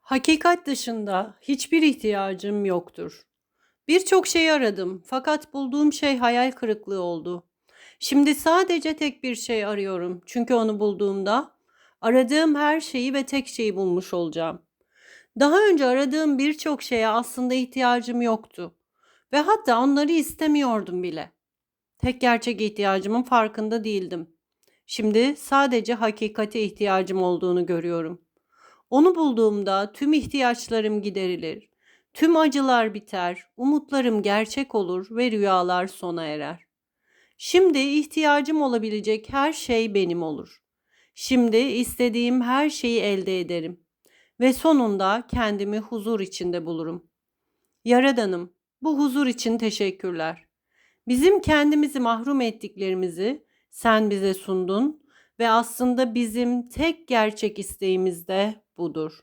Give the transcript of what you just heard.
Hakikat dışında hiçbir ihtiyacım yoktur. Birçok şey aradım fakat bulduğum şey hayal kırıklığı oldu. Şimdi sadece tek bir şey arıyorum. Çünkü onu bulduğumda aradığım her şeyi ve tek şeyi bulmuş olacağım. Daha önce aradığım birçok şeye aslında ihtiyacım yoktu ve hatta onları istemiyordum bile. Tek gerçek ihtiyacımın farkında değildim. Şimdi sadece hakikate ihtiyacım olduğunu görüyorum. Onu bulduğumda tüm ihtiyaçlarım giderilir. Tüm acılar biter, umutlarım gerçek olur ve rüyalar sona erer. Şimdi ihtiyacım olabilecek her şey benim olur. Şimdi istediğim her şeyi elde ederim ve sonunda kendimi huzur içinde bulurum. Yaradanım, bu huzur için teşekkürler. Bizim kendimizi mahrum ettiklerimizi sen bize sundun ve aslında bizim tek gerçek isteğimiz de budur.